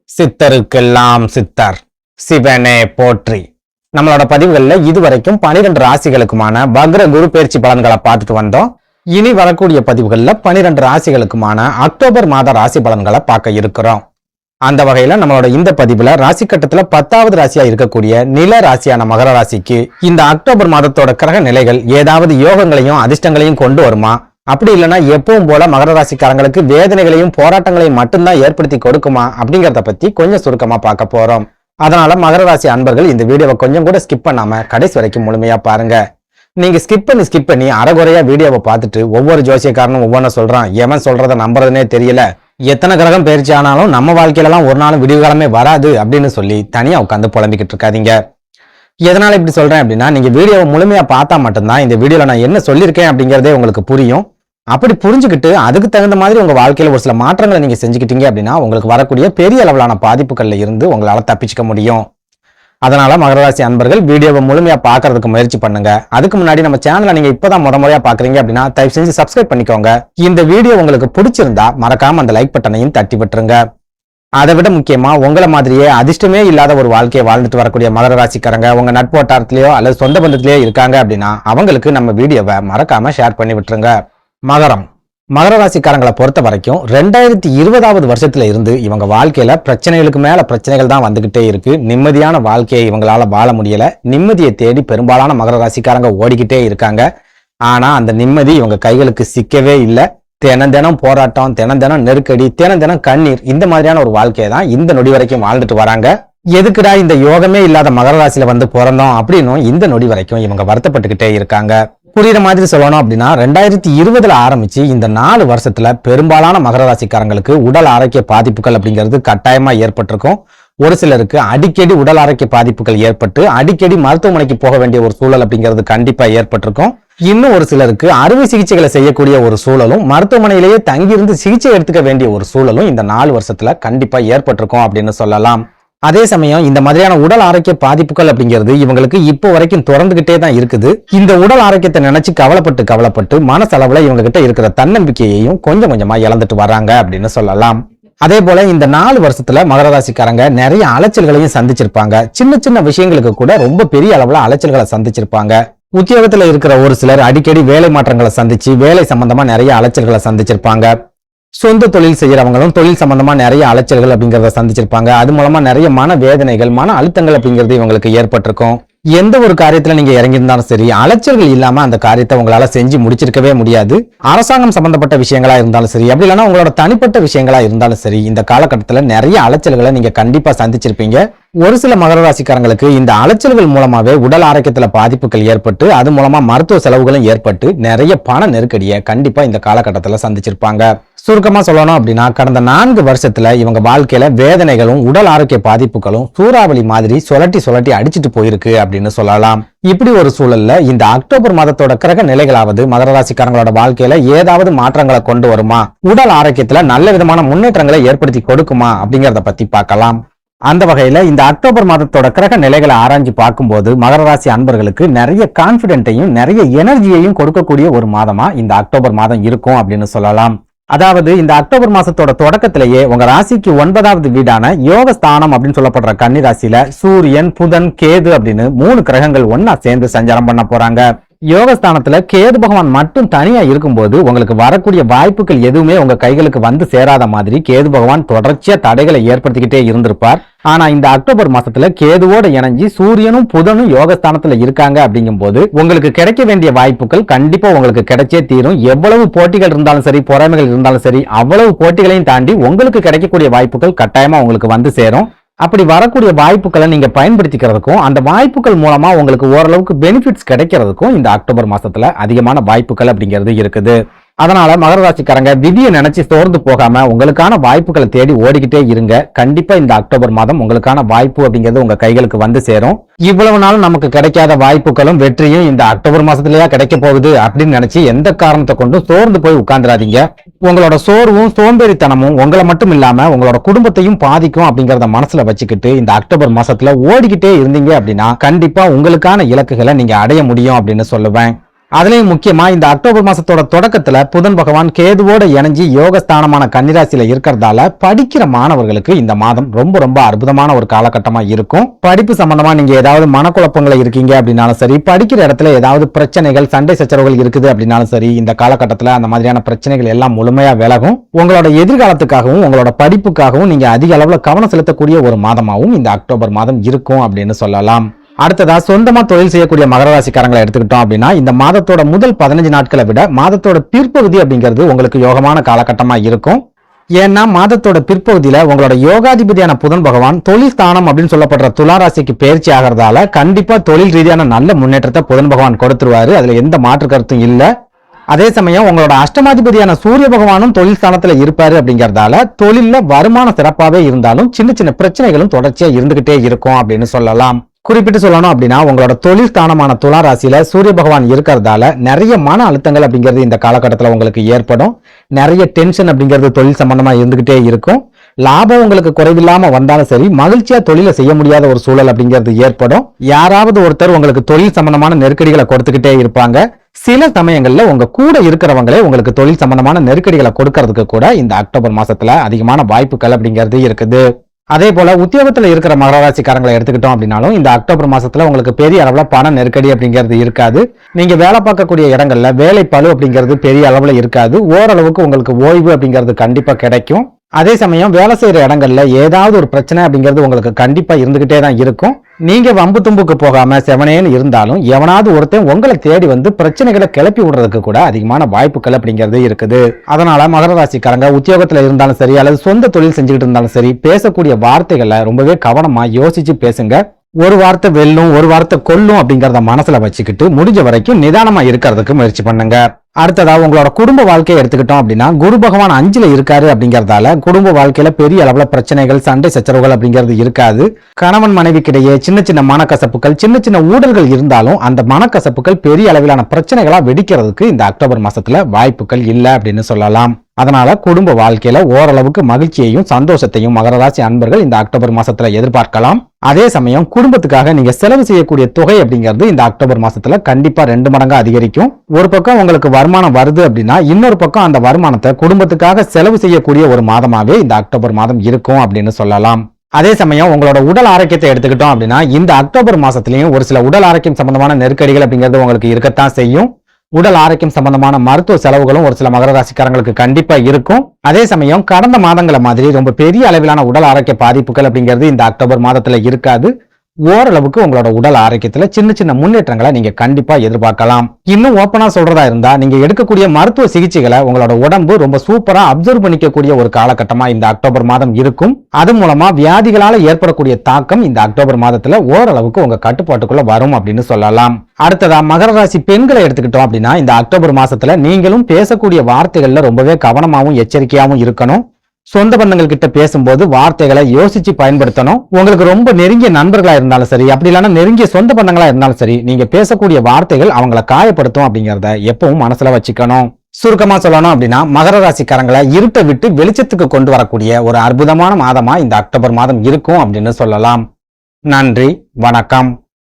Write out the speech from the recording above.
சித்தருக்கெல்லாம் சித்தர் சிவனே போற்றி. நம்மளோட பதிவுகள்ல இதுவரைக்கும் 12 ராசிகளுக்குமான வக்ர குரு பயிற்சி பலன்களை பார்த்துட்டு வந்தோம். இனி வரக்கூடிய பதிவுகள்ல 12 ராசிகளுக்குமான அக்டோபர் மாத ராசி பலன்களை பார்க்க இருக்கிறோம். அந்த வகையில நம்மளோட இந்த பதிவுல ராசி கட்டத்துல 10வது ராசியா இருக்கக்கூடிய நில ராசியான மகர ராசிக்கு இந்த அக்டோபர் மாதத்தோட கிரக நிலைகள் ஏதாவது யோகங்களையும் அதிர்ஷ்டங்களையும் கொண்டு வருமா, அப்படி இல்லைன்னா எப்பவும் போல மகர ராசிக்காரங்களுக்கு வேதனைகளையும் போராட்டங்களையும் மட்டும்தான் ஏற்படுத்தி கொடுக்குமா அப்படிங்கறத பத்தி கொஞ்சம் சுருக்கமா பார்க்க போறோம். அதனால மகர ராசி அன்பர்கள் இந்த வீடியோவை கொஞ்சம் கூட ஸ்கிப் பண்ணாம கடைசி வரைக்கும் முழுமையா பாருங்க. நீங்க ஸ்கிப் பண்ணி அரைகுறையா வீடியோவை பார்த்துட்டு ஒவ்வொரு ஜோசியக்காரனும் ஒவ்வொன்றும் சொல்றான், எவன் சொல்றதை நம்புறதுனே தெரியல, எத்தனை கிரகம் பயிற்சி ஆனாலும் நம்ம வாழ்க்கையில எல்லாம் ஒரு நாளும் விடிவு காலமே வராது அப்படின்னு சொல்லி தனியா உட்காந்து புலம்பிக்கிட்டு இருக்காதீங்க. எதனால இப்படி சொல்றேன் அப்படின்னா, நீங்க வீடியோவை முழுமையா பார்த்தா மட்டும்தான் இந்த வீடியோல நான் என்ன சொல்லியிருக்கேன் அப்படிங்கறதே உங்களுக்கு புரியும். அப்படி புரிஞ்சுக்கிட்டு அதுக்கு தகுந்த மாதிரி உங்க வாழ்க்கையில ஒரு சில மாற்றங்களை நீங்க செஞ்சுக்கிட்டீங்க அப்படின்னா உங்களுக்கு வரக்கூடிய பெரிய அளவிலான பாதிப்புகள்ல இருந்து உங்களால தப்பிச்சுக்க முடியும். அதனால மகர ராசி அன்பர்கள் வீடியோவை முழுமையா பாக்குறதுக்கு முயற்சி பண்ணுங்க. அதுக்கு முன்னாடி நம்ம சேனலை நீங்க இப்பதான் முறையா பாக்குறீங்க அப்படின்னா தயவு செஞ்சு சப்ஸ்கிரைப் பண்ணிக்கோங்க. இந்த வீடியோ உங்களுக்கு பிடிச்சிருந்தா மறக்காம அந்த லைக் பட்டனையும் தட்டி விட்டுருங்க. அதை விட முக்கியமா உங்களை மாதிரியே அதிர்ஷ்டமே இல்லாத ஒரு வாழ்க்கையை வாழ்ந்துட்டு வரக்கூடிய மகர ராசிக்காரங்க உங்க நட்பு வட்டாரத்திலேயோ அல்லது சொந்த பந்தத்திலேயோ இருக்காங்க அப்படின்னா அவங்களுக்கு நம்ம வீடியோவை மறக்காம ஷேர் பண்ணி விட்டுருங்க. மகர ராசிக்காரங்களை பொறுத்த வரைக்கும் 2020வது வருஷத்துல இருந்து இவங்க வாழ்க்கையில பிரச்சனைகளுக்கு மேல பிரச்சனைகள் தான் வந்துகிட்டே இருக்கு. நிம்மதியான வாழ்க்கையை இவங்களால வாழ முடியல. நிம்மதியை தேடி பெரும்பாலான மகர ராசிக்காரங்க ஓடிக்கிட்டே இருக்காங்க. ஆனா அந்த நிம்மதி இவங்க கைகளுக்கு சிக்கவே இல்லை. தினம் போராட்டம், தினம் நெருக்கடி, தினம் கண்ணீர், இந்த மாதிரியான ஒரு வாழ்க்கையை தான் இந்த நொடி வரைக்கும் வாழ்ந்துட்டு வராங்க. எதுக்குடா இந்த யோகமே இல்லாத மகர ராசியில வந்து பிறந்தோம் அப்படின்னு இந்த நொடி வரைக்கும் இவங்க வருத்தப்பட்டுக்கிட்டே இருக்காங்க. புரியுற மாதிரி சொல்லணும் அப்படின்னா 2020ல ஆரம்பிச்சு இந்த 4 வருஷத்துல பெரும்பாலான மகர ராசிக்காரங்களுக்கு உடல் ஆரோக்கிய பாதிப்புகள் அப்படிங்கிறது கட்டாயமா ஏற்பட்டிருக்கும். ஒரு சிலருக்கு அடிக்கடி உடல் ஆரோக்கிய பாதிப்புகள் ஏற்பட்டு அடிக்கடி மருத்துவமனைக்கு போக வேண்டிய ஒரு சூழல் அப்படிங்கிறது கண்டிப்பா ஏற்பட்டிருக்கும். இன்னும் ஒரு சிலருக்கு அறுவை சிகிச்சைகளை செய்யக்கூடிய ஒரு சூழலும் மருத்துவமனையிலேயே தங்கியிருந்து சிகிச்சை எடுத்துக்க வேண்டிய ஒரு சூழலும் இந்த 4 வருஷத்துல கண்டிப்பா ஏற்பட்டிருக்கும் அப்படின்னு சொல்லலாம். அதே சமயம் இந்த மாதிரியான உடல் ஆரோக்கிய பாதிப்புகள் அப்படிங்கிறது இவங்களுக்கு இப்போ வரைக்கும் தொடர்ந்துகிட்டே தான் இருக்குது. இந்த உடல் ஆரோக்கியத்தை நினைச்சு கவலைப்பட்டு மனசளவுல இவங்க கிட்ட இருக்கிற தன்னம்பிக்கையையும் கொஞ்சம் கொஞ்சமா இழந்துட்டு வர்றாங்க அப்படின்னு சொல்லலாம். அதே போல இந்த 4 வருஷத்துல மகர ராசிக்காரங்க நிறைய அலைச்சல்களையும் சந்திச்சிருப்பாங்க. சின்ன விஷயங்களுக்கு கூட ரொம்ப பெரிய அளவுல அலைச்சல்களை சந்திச்சிருப்பாங்க. உத்தியோகத்துல இருக்கிற ஒரு சிலர் அடிக்கடி வேலை மாற்றங்களை சந்திச்சு வேலை சம்பந்தமா நிறைய அலைச்சல்களை சந்திச்சிருப்பாங்க. சொந்த தொழில் செய்யறவங்களும் தொழில் சம்பந்தமா நிறைய அலைச்சல்கள் அப்படிங்கறத சந்திச்சிருப்பாங்க. அது மூலமா நிறைய மன வேதனைகள், மன அழுத்தங்கள் அப்படிங்கிறது இவங்களுக்கு ஏற்பட்டிருக்கும். எந்த ஒரு காரியத்துல நீங்க இறங்கியிருந்தாலும் சரி, அலைச்சல்கள் இல்லாம அந்த காரியத்தை உங்களால செஞ்சு முடிச்சிருக்கவே முடியாது. அரசாங்கம் சம்பந்தப்பட்ட விஷயங்களா இருந்தாலும் சரி, அப்படி இல்லைன்னா உங்களோட தனிப்பட்ட விஷயங்களா இருந்தாலும் சரி, இந்த காலகட்டத்துல நிறைய அலைச்சல்களை நீங்க கண்டிப்பா சந்திச்சிருப்பீங்க. ஒரு சில மகர ராசிக்காரங்களுக்கு இந்த அலைச்சல்கள் மூலமாவே உடல் ஆரோக்கியத்துல பாதிப்புகள் ஏற்பட்டு அது மூலமா மருத்துவ செலவுகளும் ஏற்பட்டு நிறைய பண நெருக்கடியை கண்டிப்பா இந்த காலகட்டத்துல சந்திச்சிருப்பாங்க. சுருக்கமா சொல்லணும் அப்படின்னா கடந்த 4 வருஷத்துல இவங்க வாழ்க்கையில வேதனைகளும் உடல் ஆரோக்கிய பாதிப்புகளும் சூறாவளி மாதிரி சுழட்டி அடிச்சுட்டு போயிருக்கு அப்படின்னு சொல்லலாம். இப்படி ஒரு சூழல்ல இந்த அக்டோபர் மாதத்தோட கிரக நிலைகளாவது மகர ராசிக்காரங்களோட வாழ்க்கையில ஏதாவது மாற்றங்களை கொண்டு வருமா, உடல் ஆரோக்கியத்துல நல்ல விதமான முன்னேற்றங்களை ஏற்படுத்தி கொடுக்குமா அப்படிங்கறத பத்தி பார்க்கலாம். அந்த வகையில இந்த அக்டோபர் மாதத்தோட கிரக நிலைகளை ஆராய்ஞ்சு பார்க்கும்போது மகர ராசி அன்பர்களுக்கு நிறைய கான்பிடென்ட்டையும் நிறைய எனர்ஜியையும் கொடுக்கக்கூடிய ஒரு மாதமா இந்த அக்டோபர் மாதம் இருக்கும் அப்படின்னு சொல்லலாம். அதாவது இந்த அக்டோபர் மாசத்தோட தொடக்கத்திலேயே உங்க ராசிக்கு 9வது வீடான யோகஸ்தானம் அப்படின்னு சொல்லப்படுற கன்னி ராசியில சூரியன், புதன், கேது அப்படின்னு 3 கிரகங்கள் ஒன்னா சேர்ந்து சஞ்சாரம் பண்ண போறாங்க. யோகஸ்தானத்துல கேது பகவான் மட்டும் தனியா இருக்கும்போது உங்களுக்கு வரக்கூடிய வாய்ப்புகள் எதுவுமே உங்க கைகளுக்கு வந்து சேராத மாதிரி கேது பகவான் தொடர்ச்சியா தடைகளை ஏற்படுத்திக்கிட்டே இருந்திருப்பார். ஆனா இந்த அக்டோபர் மாசத்துல கேதுவோட இணைஞ்சு சூரியனும் புதனும் யோகஸ்தானத்துல இருக்காங்க அப்படிங்கும் போது உங்களுக்கு கிடைக்க வேண்டிய வாய்ப்புகள் கண்டிப்பா உங்களுக்கு கிடைச்சே தீரும். எவ்வளவு போட்டிகள் இருந்தாலும் சரி, பொறாமைகள் இருந்தாலும் சரி, அவ்வளவு போட்டிகளையும் தாண்டி உங்களுக்கு கிடைக்கக்கூடிய வாய்ப்புகள் கட்டாயமா உங்களுக்கு வந்து சேரும். அப்படி வரக்கூடிய வாய்ப்புகளை நீங்க பயன்படுத்திக்கிறதுக்கும் அந்த வாய்ப்புகள் மூலமா உங்களுக்கு ஓரளவுக்கு பெனிஃபிட்ஸ் கிடைக்கிறதுக்கும் இந்த அக்டோபர் மாசத்துல அதிகமான வாய்ப்புகள் அப்படிங்கிறது இருக்குது. அதனால மகர ராசிக்காரங்க விதியை நினைச்சு சோர்ந்து போகாம உங்களுக்கான வாய்ப்புகளை தேடி ஓடிக்கிட்டே இருங்க. கண்டிப்பா இந்த அக்டோபர் மாதம் உங்களுக்கான வாய்ப்பு அப்படிங்கிறது உங்க கைகளுக்கு வந்து சேரும். இவ்வளவு நாள் நமக்கு கிடைக்காத வாய்ப்புகளும் வெற்றியும் இந்த அக்டோபர் மாசத்துலயா கிடைக்க போகுது அப்படின்னு நினைச்சு எந்த காரணத்தை கொண்டும் சோர்ந்து போய் உட்கார்ந்துடாதீங்க. உங்களோட சோர்வும் சோம்பேறித்தனமும் உங்களை மட்டும் இல்லாம உங்களோட குடும்பத்தையும் பாதிக்கும் அப்படிங்கறத மனசுல வச்சுக்கிட்டு இந்த அக்டோபர் மாசத்துல ஓடிக்கிட்டே இருந்தீங்க அப்படின்னா கண்டிப்பா உங்களுக்கான இலக்குகளை நீங்க அடைய முடியும் அப்படின்னு சொல்லுவேன். அதுலயும் முக்கியமா இந்த அக்டோபர் மாசத்தோட தொடக்கத்துல புதன் பகவான் கேதுவோட இணைஞ்சி யோகஸ்தானமான கன்னிராசியில இருக்கிறதால படிக்கிற மாணவர்களுக்கு இந்த மாதம் ரொம்ப ரொம்ப அற்புதமான ஒரு காலகட்டமா இருக்கும். படிப்பு சம்பந்தமா நீங்க ஏதாவது மனக்குழப்பங்களை இருக்கீங்க அப்படின்னாலும் சரி, படிக்கிற இடத்துல ஏதாவது பிரச்சனைகள் சண்டை சச்சரவுகள் இருக்குது அப்படின்னாலும் சரி, இந்த காலகட்டத்துல அந்த மாதிரியான பிரச்சனைகள் எல்லாம் முழுமையா விலகும். உங்களோட எதிர்காலத்துக்காகவும் உங்களோட படிப்புக்காகவும் நீங்க அதிக அளவுல கவனம் செலுத்தக்கூடிய ஒரு மாதமாகவும் இந்த அக்டோபர் மாதம் இருக்கும் அப்படின்னு சொல்லலாம். அடுத்ததா சொந்தமா தொழில் செய்யக்கூடிய மகர ராசிக்காரங்களை எடுத்துக்கிட்டோம் அப்படின்னா இந்த மாதத்தோட முதல் 15 நாட்களை விட மாதத்தோட பிற்பகுதி அப்படிங்கிறது உங்களுக்கு யோகமான காலகட்டமா இருக்கும். ஏன்னா மாதத்தோட பிற்பகுதியில உங்களோட யோகாதிபதியான புதன் பகவான் தொழில் ஸ்தானம் அப்படின்னு சொல்லப்படுற துளாராசிக்கு பயிற்சி ஆகிறதால கண்டிப்பா தொழில் ரீதியான நல்ல முன்னேற்றத்தை புதன் பகவான் கொடுத்துருவாரு. அதுல எந்த மாற்று கருத்தும் இல்ல. அதே சமயம் உங்களோட அஷ்டமாதிபதியான சூரிய பகவானும் தொழில் ஸ்தானத்துல இருப்பாரு அப்படிங்கறதால தொழில்ல வருமானம் சிறப்பாவே இருந்தாலும் சின்ன சின்ன பிரச்சனைகளும் தொடர்ச்சியா இருந்துகிட்டே இருக்கும் அப்படின்னு சொல்லலாம். குறிப்பிட்டு சொல்லணும் அப்படின்னா உங்களோட தொழில் ஸ்தானமான துலா ராசியில சூரிய பகவான் இருக்கிறதால நிறைய மன அழுத்தங்கள் அப்படிங்கிறது இந்த காலகட்டத்தில் உங்களுக்கு ஏற்படும். நிறைய டென்ஷன் அப்படிங்கிறது தொழில் சம்பந்தமா இருந்துகிட்டே இருக்கும். லாபம் உங்களுக்கு குறைவில்லாம வந்தாலும் சரி, மகிழ்ச்சியா தொழிலை செய்ய முடியாத ஒரு சூழல் அப்படிங்கிறது ஏற்படும். யாராவது ஒருத்தர் உங்களுக்கு தொழில் சம்பந்தமான நெருக்கடிகளை கொடுத்துக்கிட்டே இருப்பாங்க. சில சமயங்கள்ல உங்க கூட இருக்கிறவங்களே உங்களுக்கு தொழில் சம்பந்தமான நெருக்கடிகளை கொடுக்கறதுக்கு கூட இந்த அக்டோபர் மாசத்துல அதிகமான வாய்ப்புகள் அப்படிங்கிறது இருக்குது. அதே போல உத்தியோகத்துல இருக்கிற மகர ராசிக்காரங்களை எடுத்துக்கிட்டோம் அப்படின்னாலும் இந்த அக்டோபர் மாசத்துல உங்களுக்கு பெரிய அளவுல பண நெருக்கடி அப்படிங்கிறது இருக்காது. நீங்க வேலை பார்க்கக்கூடிய இடங்கள்ல வேலை பளு அப்படிங்கிறது பெரிய அளவுல இருக்காது. ஓரளவுக்கு உங்களுக்கு ஓய்வு அப்படிங்கிறது கண்டிப்பா கிடைக்கும். அதே சமயம் வேலை செய்யற இடங்கள்ல ஏதாவது ஒரு பிரச்சனை அப்படிங்கிறது உங்களுக்கு கண்டிப்பா இருந்துகிட்டே தான் இருக்கும். நீங்க வம்பு தும்புக்கு போகாம செவனேன்னு இருந்தாலும் எவனாவது ஒருத்தன் உங்களை தேடி வந்து பிரச்சனைகளை கிளப்பி விடுறதுக்கு கூட அதிகமான வாய்ப்புகள் அப்படிங்கிறது இருக்குது. அதனால மகர ராசிக்காரங்க உத்தியோகத்துல இருந்தாலும் சரி அல்லது சொந்த தொழில் செஞ்சுக்கிட்டு இருந்தாலும் சரி, பேசக்கூடிய வார்த்தைகளை ரொம்பவே கவனமா யோசிச்சு பேசுங்க. ஒரு வார்த்தை வெல்லும் ஒரு வார்த்தை கொல்லும் அப்படிங்கறத மனசுல வச்சுக்கிட்டு முடிஞ்ச வரைக்கும் நிதானமா இருக்கிறதுக்கு முயற்சி பண்ணுங்க. அடுத்ததா உங்களோட குடும்ப வாழ்க்கையை எடுத்துக்கிட்டோம் அப்படின்னா குரு பகவான் 5ல இருக்காரு அப்படிங்கறதால குடும்ப வாழ்க்கையில பெரிய அளவுல பிரச்சனைகள் சண்டை சச்சரவுகள் அப்படிங்கிறது இருக்காது. கணவன் மனைவிக்கிடையே சின்ன சின்ன மனக்கசப்புகள் சின்ன சின்ன ஊழல்கள் இருந்தாலும் அந்த மனக்கசப்புகள் பெரிய அளவிலான பிரச்சனைகளா வெடிக்கிறதுக்கு இந்த அக்டோபர் மாசத்துல வாய்ப்புகள் இல்லை அப்படின்னு சொல்லலாம். அதனால குடும்ப வாழ்க்கையில ஓரளவுக்கு மகிழ்ச்சியையும் சந்தோஷத்தையும் மகர ராசி அன்பர்கள் இந்த அக்டோபர் மாசத்துல எதிர்பார்க்கலாம். அதே சமயம் குடும்பத்துக்காக நீங்க செலவு செய்யக்கூடிய தொகை அப்படிங்கிறது இந்த அக்டோபர் மாசத்துல கண்டிப்பா 2 மடங்கா அதிகரிக்கும். ஒரு பக்கம் உங்களுக்கு வருமானம் வருது அப்படின்னா இன்னொரு பக்கம் அந்த வருமானத்தை குடும்பத்துக்காக செலவு செய்யக்கூடிய ஒரு மாதமாவே இந்த அக்டோபர் மாதம் இருக்கும் அப்படின்னு சொல்லலாம். அதே சமயம் உங்களோட உடல் ஆரோக்கியத்தை எடுத்துக்கிட்டோம் அப்படின்னா இந்த அக்டோபர் மாசத்திலையும் ஒரு சில உடல் ஆரோக்கியம் சம்பந்தமான நெருக்கடிகள் அப்படிங்கிறது உங்களுக்கு இருக்கத்தான் செய்யும். உடல் ஆரோக்கியம் சம்பந்தமான மருத்துவ செலவுகளும் ஒரு சில மகர ராசிக்காரங்களுக்கு கண்டிப்பா இருக்கும். அதே சமயம் கடந்த மாதங்களை மாதிரி ரொம்ப பெரிய அளவிலான உடல் ஆரோக்கிய பாதிப்புகள் அப்படிங்கிறது இந்த அக்டோபர் மாதத்துல இருக்காது. ஓரளவுக்கு உங்களோட உடல் ஆரோக்கியத்துல சின்ன சின்ன முன்னேற்றங்களை நீங்க கண்டிப்பா எதிர்பார்க்கலாம். இன்னும் ஓப்பனா சொல்றதா இருந்தா நீங்க எடுக்கக்கூடிய மருத்துவ சிகிச்சைகளை உங்களோட உடம்பு ரொம்ப சூப்பரா அப்சர்வ் பண்ணிக்கக்கூடிய ஒரு காலகட்டமா இந்த அக்டோபர் மாதம் இருக்கும். அது மூலமா வியாதிகளால ஏற்படக்கூடிய தாக்கம் இந்த அக்டோபர் மாதத்துல ஓரளவுக்கு உங்க கட்டுப்பாட்டுக்குள்ள வரும் அப்படின்னு சொல்லலாம். அடுத்ததா மகர ராசி பெண்களை எடுத்துக்கிட்டோம் அப்படின்னா இந்த அக்டோபர் மாசத்துல நீங்களும் பேசக்கூடிய வார்த்தைகள்ல ரொம்பவே கவனமாவும் எச்சரிக்கையாவும் இருக்கணும். சொந்த பந்தங்கள் கிட்ட பேசும்போது வார்த்தைகளை யோசிச்சு பயன்படுத்தணும். உங்களுக்கு ரொம்ப நெருங்கிய நண்பர்களா இருந்தாலும் சரி, அப்படி இல்லைன்னா நெருங்கிய சொந்த பந்தங்களா இருந்தாலும் சரி, நீங்க பேசக்கூடிய வார்த்தைகள் அவங்களை காயப்படுத்தும் அப்படிங்கறத எப்பவும் மனசுல வச்சுக்கணும். சுருக்கமா சொல்லணும் அப்படின்னா மகர ராசிக்காரங்களை இருட்டை விட்டு வெளிச்சத்துக்கு கொண்டு வரக்கூடிய ஒரு அற்புதமான மாதமா இந்த அக்டோபர் மாதம் இருக்கும் அப்படின்னு சொல்லலாம். நன்றி, வணக்கம்.